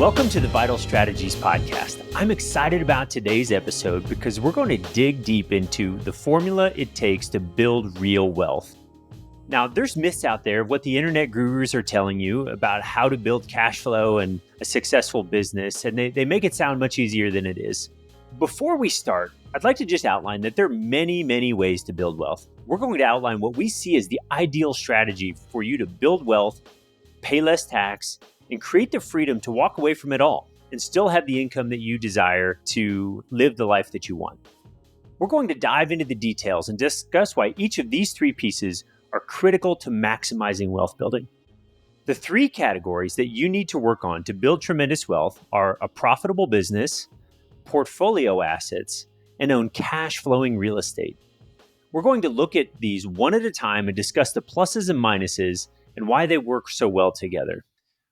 Welcome to the Vital Strategies Podcast. I'm excited about today's episode because we're going to dig deep into the formula it takes to build real wealth. Now, there's myths out there of what the internet gurus are telling you about how to build cash flow and a successful business, and they make it sound much easier than it is. Before we start, I'd like to just outline that there are many ways to build wealth. We're going to outline what we see as the ideal strategy for you to build wealth, pay less tax, and create the freedom to walk away from it all and still have the income that you desire to live the life that you want. We're going to dive into the details and discuss why each of these three pieces are critical to maximizing wealth building. The three categories that you need to work on to build tremendous wealth are a profitable business, portfolio assets, and own cash flowing real estate. We're going to look at these one at a time and discuss the pluses and minuses and why they work so well together.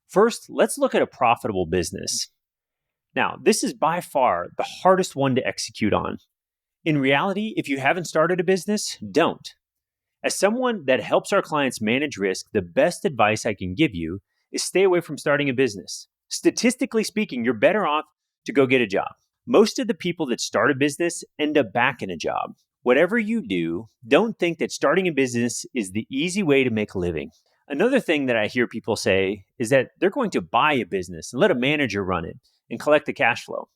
First, let's look at a profitable business. Now, this is by far the hardest one to execute on. In reality, if you haven't started a business, don't. As someone that helps our clients manage risk, the best advice I can give you is stay away from starting a business. Statistically speaking, you're better off to go get a job. Most of the people that start a business end up back in a job. Whatever you do, don't think that starting a business is the easy way to make a living. Another thing that I hear people say is that they're going to buy a business and let a manager run it and collect the cash flow.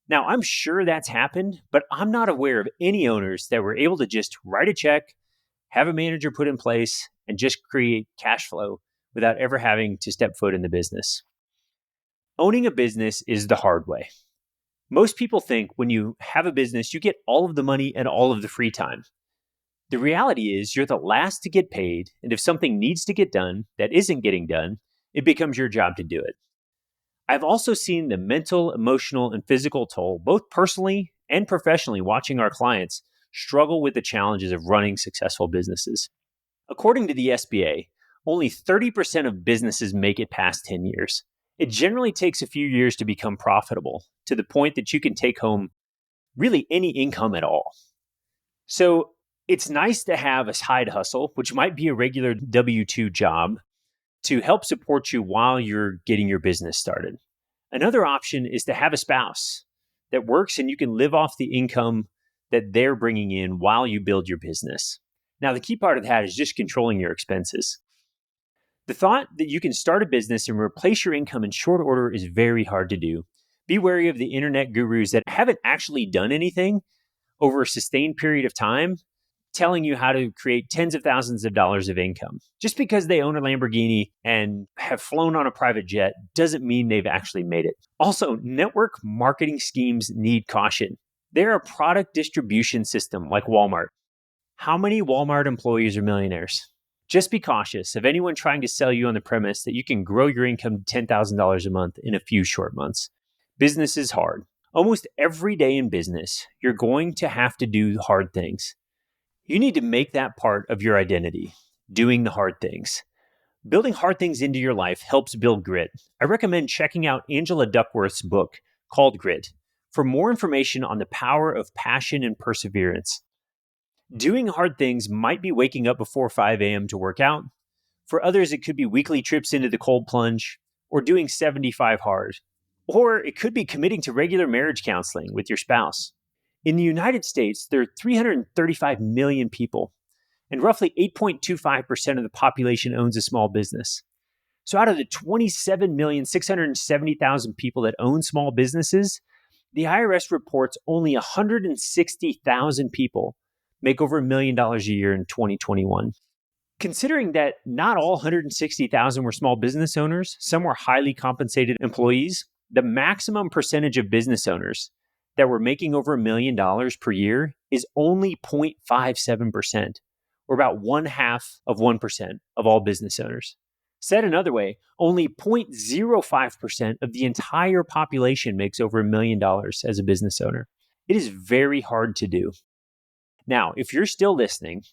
Now, I'm sure that's happened, but I'm not aware of any owners that were able to just write a check, have a manager put in place, and just create cash flow without ever having to step foot in the business. Owning a business is the hard way. Most people think when you have a business, you get all of the money and all of the free time. The reality is you're the last to get paid, and if something needs to get done that isn't getting done, it becomes your job to do it. I've also seen the mental, emotional, and physical toll, both personally and professionally, watching our clients struggle with the challenges of running successful businesses. According to the SBA, only 30% of businesses make it past 10 years. It generally takes a few years to become profitable, to the point that you can take home really any income at all. So it's nice to have a side hustle, which might be a regular W-2 job, to help support you while you're getting your business started. Another option is to have a spouse that works and you can live off the income that they're bringing in while you build your business. Now, the key part of that is just controlling your expenses. The thought that you can start a business and replace your income in short order is very hard to do. Be wary of the internet gurus that haven't actually done anything over a sustained period of time, telling you how to create tens of thousands of dollars of income. Just because they own a Lamborghini and have flown on a private jet doesn't mean they've actually made it. Also, network marketing schemes need caution. They're a product distribution system like Walmart. How many Walmart employees are millionaires? Just be cautious of anyone trying to sell you on the premise that you can grow your income to $10,000 a month in a few short months. Business is hard. Almost every day in business, you're going to have to do hard things. You need to make that part of your identity, doing the hard things. Building hard things into your life helps build grit. I recommend checking out Angela Duckworth's book called Grit for more information on the power of passion and perseverance. Doing hard things might be waking up before 5 a.m. to work out. For others, it could be weekly trips into the cold plunge or doing 75 hard. Or it could be committing to regular marriage counseling with your spouse. In the United States, there are 335 million people, and roughly 8.25% of the population owns a small business. So out of the 27,670,000 people that own small businesses, the IRS reports only 160,000 people make over $1 million a year in 2021. Considering that not all 160,000 were small business owners, some were highly compensated employees, the maximum percentage of business owners that were making over $1 million per year is only 0.57%, or about 0.5% of all business owners. Said another way, only 0.05% of the entire population makes over $1 million as a business owner. It is very hard to do. Now, if you're still listening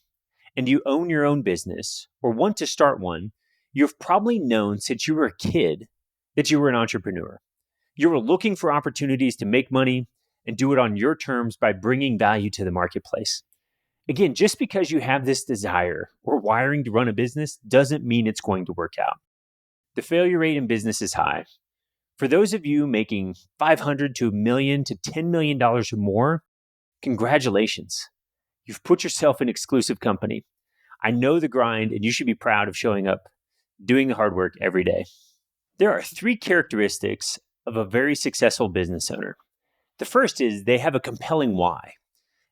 and you own your own business or want to start one, you've probably known since you were a kid that you were an entrepreneur. You were looking for opportunities to make money and do it on your terms by bringing value to the marketplace. Again, just because you have this desire or wiring to run a business doesn't mean it's going to work out. The failure rate in business is high. For those of you making $500 to $1 million to $10 million or more, congratulations. You've put yourself in exclusive company. I know the grind, and you should be proud of showing up, doing the hard work every day. There are 3 characteristics of a very successful business owner. The first is they have a compelling why.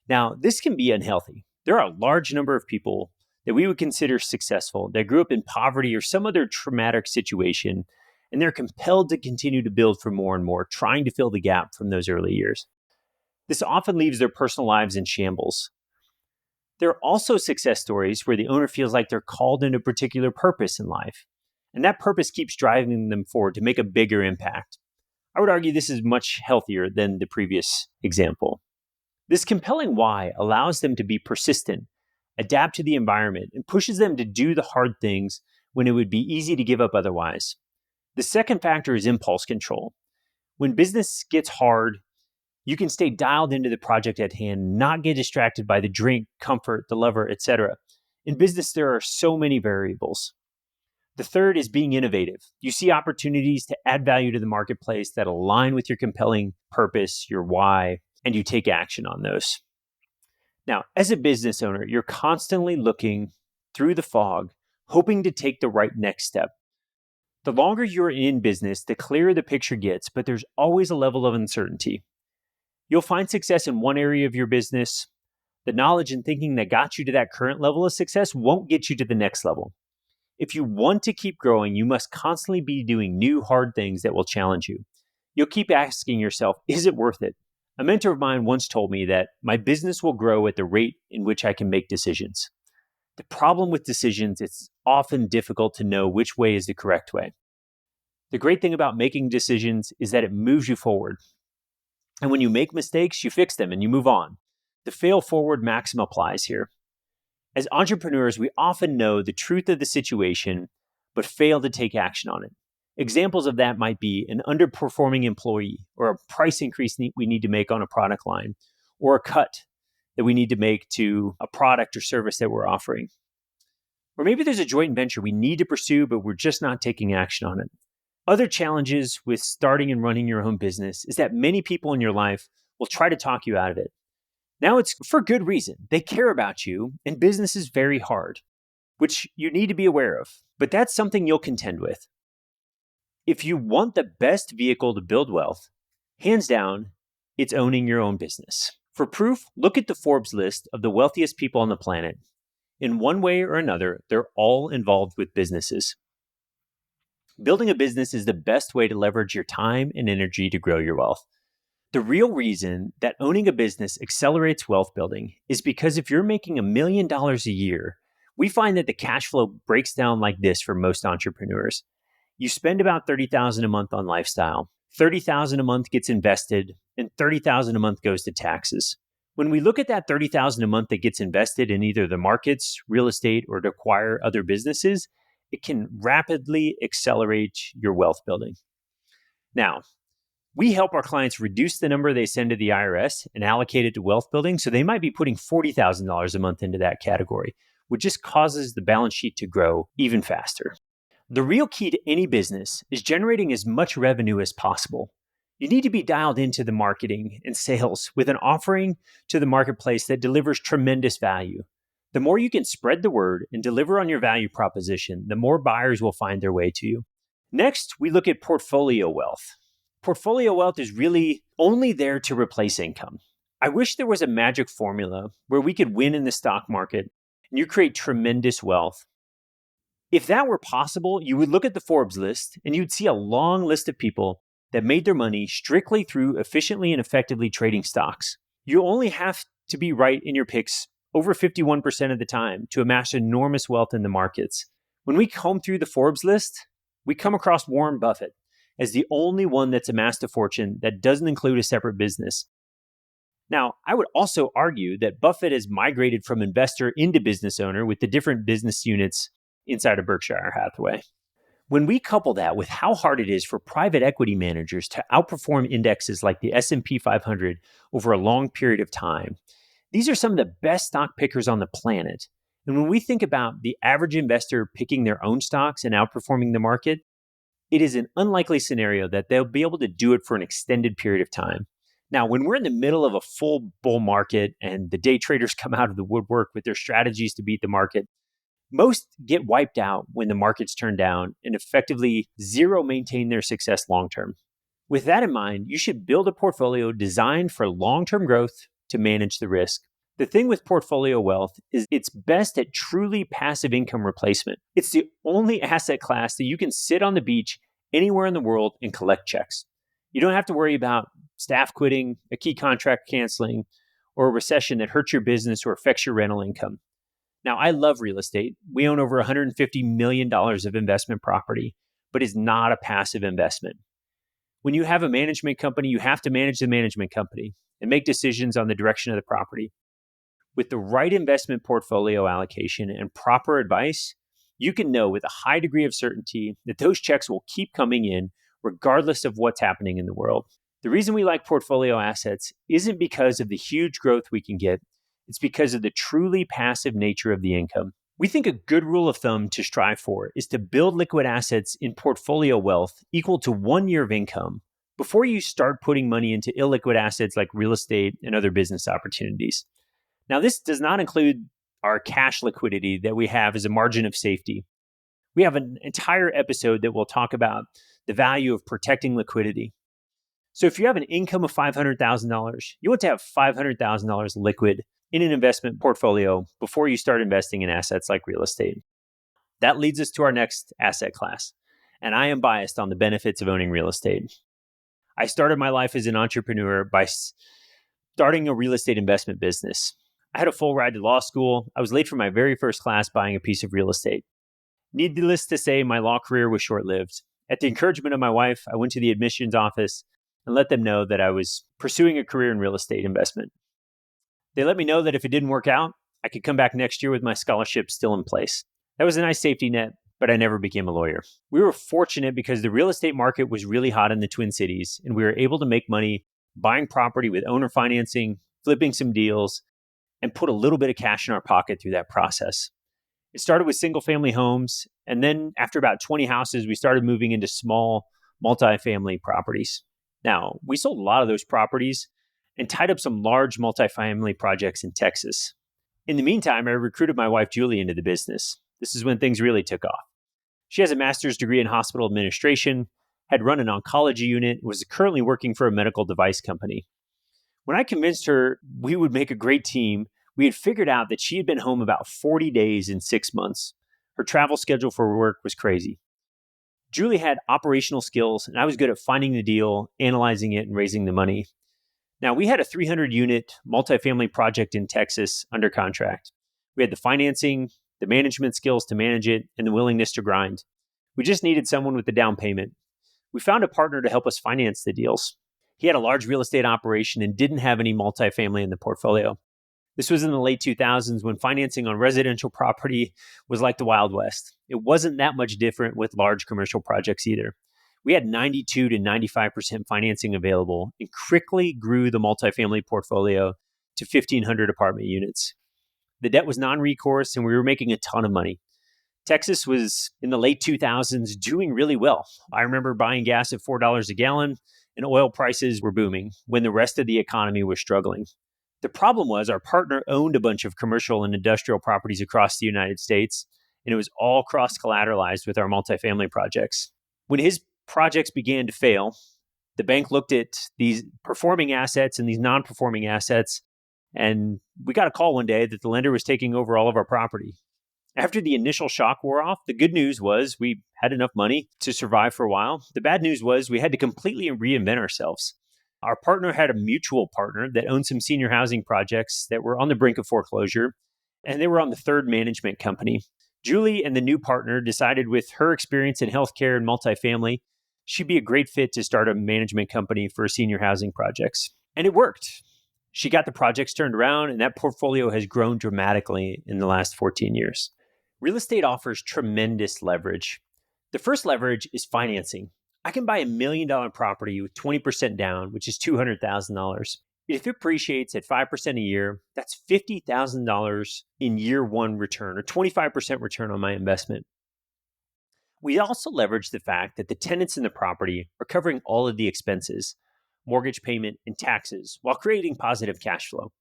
Now, this can be unhealthy. There are a large number of people that we would consider successful that grew up in poverty or some other traumatic situation, and they're compelled to continue to build for more and more, trying to fill the gap from those early years. This often leaves their personal lives in shambles. There are also success stories where the owner feels like they're called into a particular purpose in life, and that purpose keeps driving them forward to make a bigger impact. I would argue this is much healthier than the previous example. This compelling why allows them to be persistent, adapt to the environment, and pushes them to do the hard things when it would be easy to give up otherwise. The second factor is impulse control. When business gets hard, you can stay dialed into the project at hand, not get distracted by the drink, comfort, the lover, etc. In business, there are so many variables. The third is being innovative. You see opportunities to add value to the marketplace that align with your compelling purpose, your why, and you take action on those. Now, as a business owner, you're constantly looking through the fog, hoping to take the right next step. The longer you're in business, the clearer the picture gets, but there's always a level of uncertainty. You'll find success in one area of your business. The knowledge and thinking that got you to that current level of success won't get you to the next level. If you want to keep growing, you must constantly be doing new, hard things that will challenge you. You'll keep asking yourself, is it worth it? A mentor of mine once told me that my business will grow at the rate in which I can make decisions. The problem with decisions, it's often difficult to know which way is the correct way. The great thing about making decisions is that it moves you forward. And when you make mistakes, you fix them and you move on. The fail forward maxim applies here. As entrepreneurs, we often know the truth of the situation, but fail to take action on it. Examples of that might be an underperforming employee, or a price increase we need to make on a product line, or a cut that we need to make to a product or service that we're offering. Or maybe there's a joint venture we need to pursue, but we're just not taking action on it. Other challenges with starting and running your own business is that many people in your life will try to talk you out of it. Now, it's for good reason. They care about you, and business is very hard, which you need to be aware of, but that's something you'll contend with. If you want the best vehicle to build wealth, hands down, it's owning your own business. For proof, look at the Forbes list of the wealthiest people on the planet. In one way or another, they're all involved with businesses. Building a business is the best way to leverage your time and energy to grow your wealth. The real reason that owning a business accelerates wealth building is because if you're making $1 million a year, we find that the cash flow breaks down like this for most entrepreneurs. You spend about $30,000 a month on lifestyle, $30,000 a month gets invested, and $30,000 a month goes to taxes. When we look at that $30,000 a month that gets invested in either the markets, real estate, or to acquire other businesses, it can rapidly accelerate your wealth building. Now, we help our clients reduce the number they send to the IRS and allocate it to wealth building, so they might be putting $40,000 a month into that category, which just causes the balance sheet to grow even faster. The real key to any business is generating as much revenue as possible. You need to be dialed into the marketing and sales with an offering to the marketplace that delivers tremendous value. The more you can spread the word and deliver on your value proposition, the more buyers will find their way to you. Next, we look at portfolio wealth. Portfolio wealth is really only there to replace income. I wish there was a magic formula where we could win in the stock market and you create tremendous wealth. If that were possible, you would look at the Forbes list and you'd see a long list of people that made their money strictly through efficiently and effectively trading stocks. You only have to be right in your picks over 51% of the time to amass enormous wealth in the markets. When we comb through the Forbes list, we come across Warren Buffett as the only one that's amassed a fortune that doesn't include a separate business. Now, I would also argue that Buffett has migrated from investor into business owner with the different business units inside of Berkshire Hathaway. When we couple that with how hard it is for private equity managers to outperform indexes like the S&P 500 over a long period of time, these are some of the best stock pickers on the planet. And when we think about the average investor picking their own stocks and outperforming the market, it is an unlikely scenario that they'll be able to do it for an extended period of time. Now, when we're in the middle of a full bull market and the day traders come out of the woodwork with their strategies to beat the market, most get wiped out when the markets turn down and effectively zero maintain their success long term. With that in mind, you should build a portfolio designed for long-term growth to manage the risk. The thing with portfolio wealth is it's best at truly passive income replacement. It's the only asset class that you can sit on the beach anywhere in the world and collect checks. You don't have to worry about staff quitting, a key contract canceling, or a recession that hurts your business or affects your rental income. Now, I love real estate. We own over $150 million of investment property, but it's not a passive investment. When you have a management company, you have to manage the management company and make decisions on the direction of the property. With the right investment portfolio allocation and proper advice, you can know with a high degree of certainty that those checks will keep coming in regardless of what's happening in the world. The reason we like portfolio assets isn't because of the huge growth we can get. It's because of the truly passive nature of the income. We think a good rule of thumb to strive for is to build liquid assets in portfolio wealth equal to 1 year of income before you start putting money into illiquid assets like real estate and other business opportunities. Now, this does not include our cash liquidity that we have as a margin of safety. We have an entire episode that will talk about the value of protecting liquidity. So if you have an income of $500,000, you want to have $500,000 liquid in an investment portfolio before you start investing in assets like real estate. That leads us to our next asset class. And I am biased on the benefits of owning real estate. I started my life as an entrepreneur by starting a real estate investment business. I had a full ride to law school. I was late for my very first class buying a piece of real estate. Needless to say, my law career was short-lived. At the encouragement of my wife, I went to the admissions office and let them know that I was pursuing a career in real estate investment. They let me know that if it didn't work out, I could come back next year with my scholarship still in place. That was a nice safety net, but I never became a lawyer. We were fortunate because the real estate market was really hot in the Twin Cities, and we were able to make money buying property with owner financing, flipping some deals, and put a little bit of cash in our pocket through that process. It started with single-family homes, and then after about 20 houses, we started moving into small multifamily properties. Now, we sold a lot of those properties and tied up some large multifamily projects in Texas. In the meantime, I recruited my wife, Julie, into the business. This is when things really took off. She has a master's degree in hospital administration, had run an oncology unit, was currently working for a medical device company. When I convinced her we would make a great team, we had figured out that she had been home about 40 days in 6 months. Her travel schedule for work was crazy. Julie had operational skills, and I was good at finding the deal, analyzing it, and raising the money. Now, we had a 300-unit multifamily project in Texas under contract. We had the financing, the management skills to manage it, and the willingness to grind. We just needed someone with the down payment. We found a partner to help us finance the deals. He had a large real estate operation and didn't have any multifamily in the portfolio. This was in the late 2000s when financing on residential property was like the Wild West. It wasn't that much different with large commercial projects either. We had 92 to 95% financing available and quickly grew the multifamily portfolio to 1,500 apartment units. The debt was non-recourse and we were making a ton of money. Texas was in the late 2000s doing really well. I remember buying gas at $4 a gallon and oil prices were booming when the rest of the economy was struggling. The problem was our partner owned a bunch of commercial and industrial properties across the United States, and it was all cross-collateralized with our multifamily projects. When his projects began to fail, the bank looked at these performing assets and these non-performing assets, and we got a call one day that the lender was taking over all of our property. After the initial shock wore off, the good news was we had enough money to survive for a while. The bad news was we had to completely reinvent ourselves. Our partner had a mutual partner that owned some senior housing projects that were on the brink of foreclosure, and they were on the third management company. Julie and the new partner decided with her experience in healthcare and multifamily, she'd be a great fit to start a management company for senior housing projects. And it worked. She got the projects turned around, and that portfolio has grown dramatically in the last 14 years. Real estate offers tremendous leverage. The first leverage is financing. I can buy $1 million property with 20% down, which is $200,000. If it appreciates at 5% a year, that's $50,000 in year one return or 25% return on my investment. We also leverage the fact that the tenants in the property are covering all of the expenses, mortgage payment, and taxes while creating positive cash flow.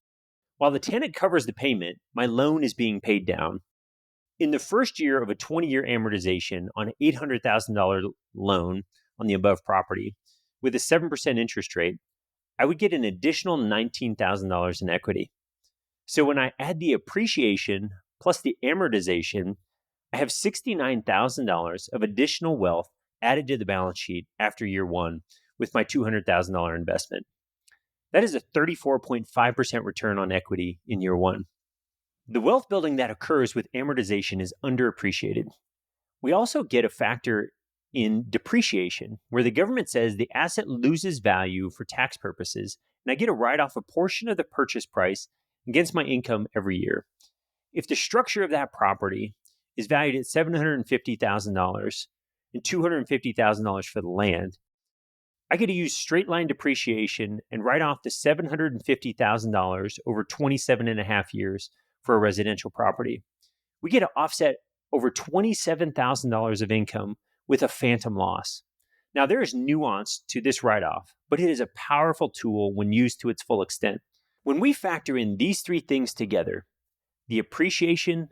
While the tenant covers the payment, my loan is being paid down. In the first year of a 20-year amortization on an $800,000 loan on the above property with a 7% interest rate, I would get an additional $19,000 in equity. So when I add the appreciation plus the amortization, I have $69,000 of additional wealth added to the balance sheet after year one with my $200,000 investment. That is a 34.5% return on equity in year one. The wealth building that occurs with amortization is underappreciated. We also get a factor in depreciation, where the government says the asset loses value for tax purposes, and I get to write off a portion of the purchase price against my income every year. If the structure of that property is valued at $750,000 and $250,000 for the land, I get to use straight line depreciation and write off the $750,000 over 27 and a half years for a residential property. We get to offset over $27,000 of income with a phantom loss. Now, there is nuance to this write-off, but it is a powerful tool when used to its full extent. When we factor in these three things together, the appreciation,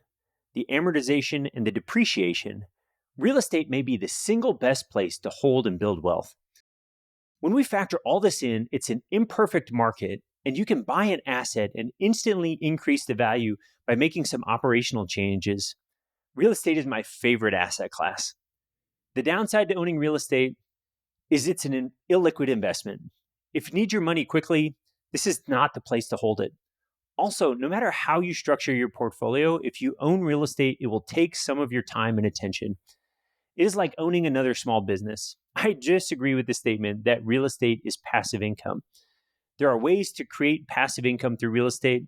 the amortization, and the depreciation, real estate may be the single best place to hold and build wealth. When we factor all this in, it's an imperfect market, and you can buy an asset and instantly increase the value by making some operational changes. Real estate is my favorite asset class. The downside to owning real estate is it's an illiquid investment. If you need your money quickly, this is not the place to hold it. Also, no matter how you structure your portfolio, if you own real estate, it will take some of your time and attention. It is like owning another small business. I disagree with the statement that real estate is passive income. There are ways to create passive income through real estate,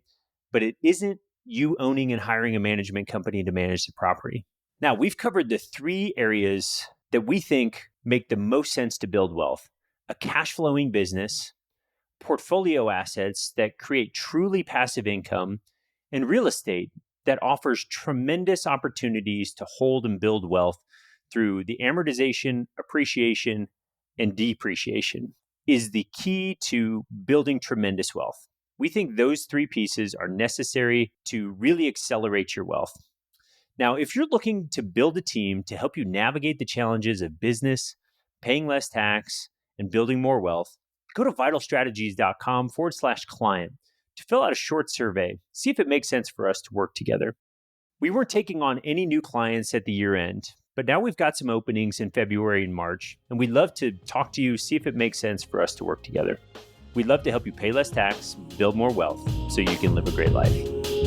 but it isn't you owning and hiring a management company to manage the property. Now, we've covered the three areas that we think make the most sense to build wealth: a cash flowing business, portfolio assets that create truly passive income, and real estate that offers tremendous opportunities to hold and build wealth through the amortization, appreciation, and depreciation is the key to building tremendous wealth. We think those three pieces are necessary to really accelerate your wealth. Now, if you're looking to build a team to help you navigate the challenges of business, paying less tax, and building more wealth, go to vitalstrategies.com/client to fill out a short survey, see if it makes sense for us to work together. We weren't taking on any new clients at the year end, but now we've got some openings in February and March, and we'd love to talk to you, see if it makes sense for us to work together. We'd love to help you pay less tax, build more wealth, so you can live a great life.